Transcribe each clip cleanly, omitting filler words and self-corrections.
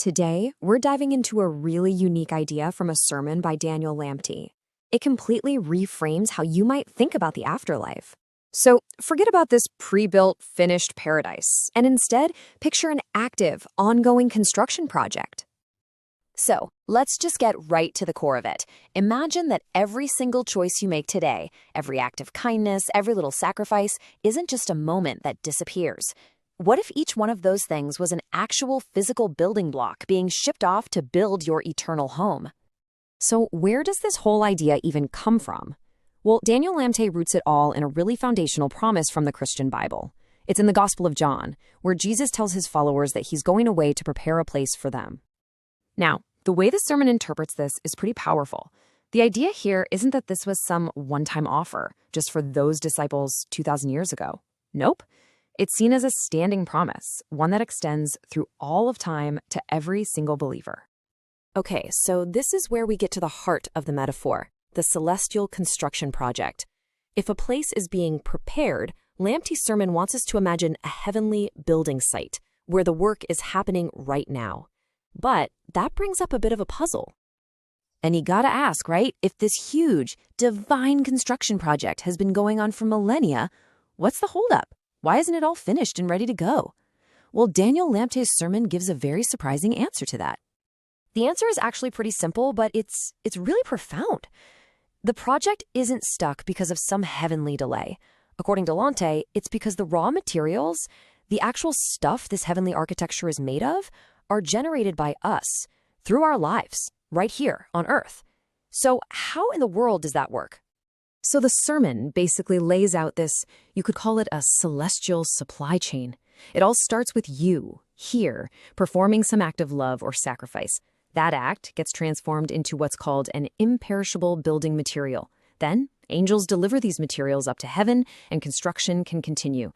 Today, we're diving into a really unique idea from a sermon by Daniel Lamptey. It completely reframes how you might think about the afterlife. So, forget about this pre-built, finished paradise, and instead, picture an active, ongoing construction project. So, let's just get right to the core of it. Imagine that every single choice you make today, every act of kindness, every little sacrifice, isn't just a moment that disappears. What if each one of those things was an actual physical building block being shipped off to build your eternal home? So where does this whole idea even come from? Well, Daniel Lamptey roots it all in a really foundational promise from the Christian Bible. It's in the Gospel of John, where Jesus tells his followers that he's going away to prepare a place for them. Now, the way the sermon interprets this is pretty powerful. The idea here isn't that this was some one-time offer just for those disciples 2,000 years ago. Nope. It's seen as a standing promise, one that extends through all of time to every single believer. Okay, so this is where we get to the heart of the metaphor, the celestial construction project. If a place is being prepared, Lamptey's sermon wants us to imagine a heavenly building site where the work is happening right now. But that brings up a bit of a puzzle. And you gotta ask, right? If this huge, divine construction project has been going on for millennia, what's the holdup? Why isn't it all finished and ready to go? Well, Daniel Lamptey's sermon gives a very surprising answer to that. The answer is actually pretty simple, but it's really profound. The project isn't stuck because of some heavenly delay. According to Lamptey, it's because the raw materials, the actual stuff this heavenly architecture is made of, are generated by us through our lives, right here on Earth. So how in the world does that work? So the sermon basically lays out this, you could call it a celestial supply chain. It all starts with you, here, performing some act of love or sacrifice. That act gets transformed into what's called an imperishable building material. Then, angels deliver these materials up to heaven, and construction can continue.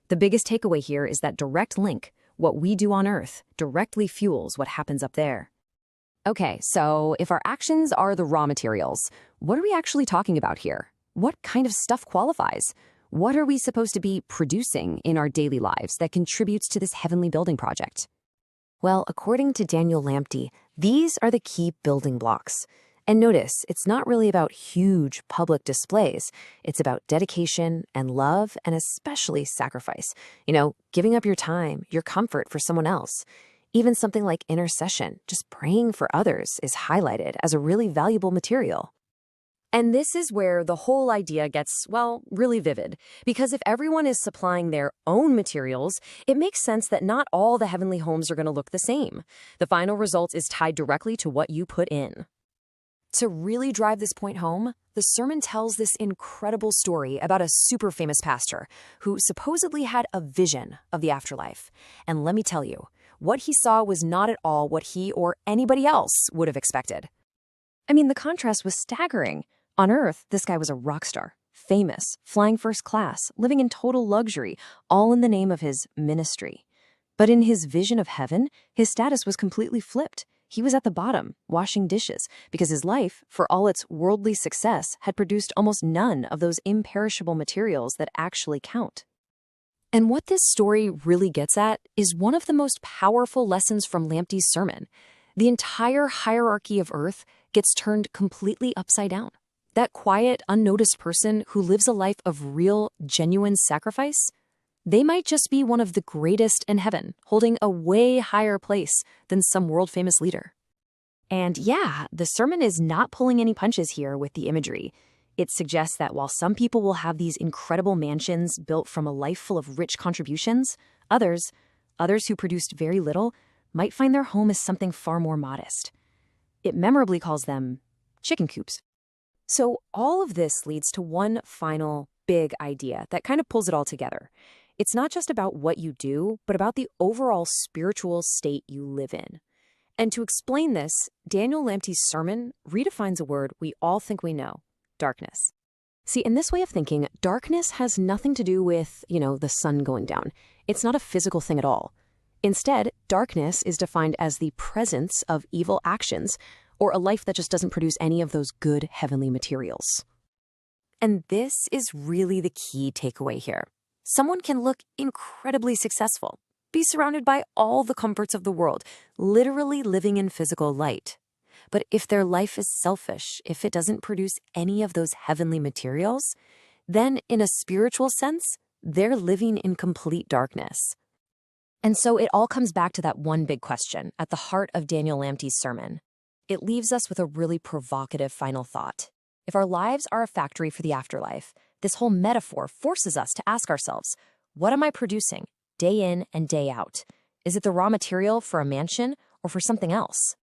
The biggest takeaway here is that direct link, what we do on Earth, directly fuels what happens up there. Okay, so if our actions are the raw materials, what are we actually talking about here? What kind of stuff qualifies? What are we supposed to be producing in our daily lives that contributes to this heavenly building project? Well, according to Daniel Lamptey, these are the key building blocks. And notice, it's not really about huge public displays. It's about dedication and love and especially sacrifice. Giving up your time, your comfort for someone else. Even something like intercession, just praying for others, is highlighted as a really valuable material. And this is where the whole idea gets, really vivid. Because if everyone is supplying their own materials, it makes sense that not all the heavenly homes are going to look the same. The final result is tied directly to what you put in. To really drive this point home, the sermon tells this incredible story about a super famous pastor who supposedly had a vision of the afterlife. And let me tell you, what he saw was not at all what he or anybody else would have expected. I mean, the contrast was staggering. On Earth, this guy was a rock star, famous, flying first class, living in total luxury, all in the name of his ministry. But in his vision of heaven, his status was completely flipped. He was at the bottom, washing dishes, because his life, for all its worldly success, had produced almost none of those imperishable materials that actually count. And what this story really gets at is one of the most powerful lessons from Lamptey's sermon. The entire hierarchy of Earth gets turned completely upside down. That quiet, unnoticed person who lives a life of real, genuine sacrifice, they might just be one of the greatest in heaven, holding a way higher place than some world-famous leader. And yeah, the sermon is not pulling any punches here with the imagery. It suggests that while some people will have these incredible mansions built from a life full of rich contributions, others who produced very little, might find their home as something far more modest. It memorably calls them chicken coops. So all of this leads to one final big idea that kind of pulls it all together. It's not just about what you do, but about the overall spiritual state you live in. And to explain this, Daniel Lamptey's sermon redefines a word we all think we know: darkness. See, in this way of thinking, darkness has nothing to do with, the sun going down. It's not a physical thing at all. Instead, darkness is defined as the presence of evil actions, or a life that just doesn't produce any of those good heavenly materials. And this is really the key takeaway here. Someone can look incredibly successful, be surrounded by all the comforts of the world, literally living in physical light. But if their life is selfish, if it doesn't produce any of those heavenly materials, then in a spiritual sense, they're living in complete darkness. And so it all comes back to that one big question at the heart of Daniel Lamptey's sermon. It leaves us with a really provocative final thought. If our lives are a factory for the afterlife, this whole metaphor forces us to ask ourselves, what am I producing, day in and day out? Is it the raw material for a mansion or for something else?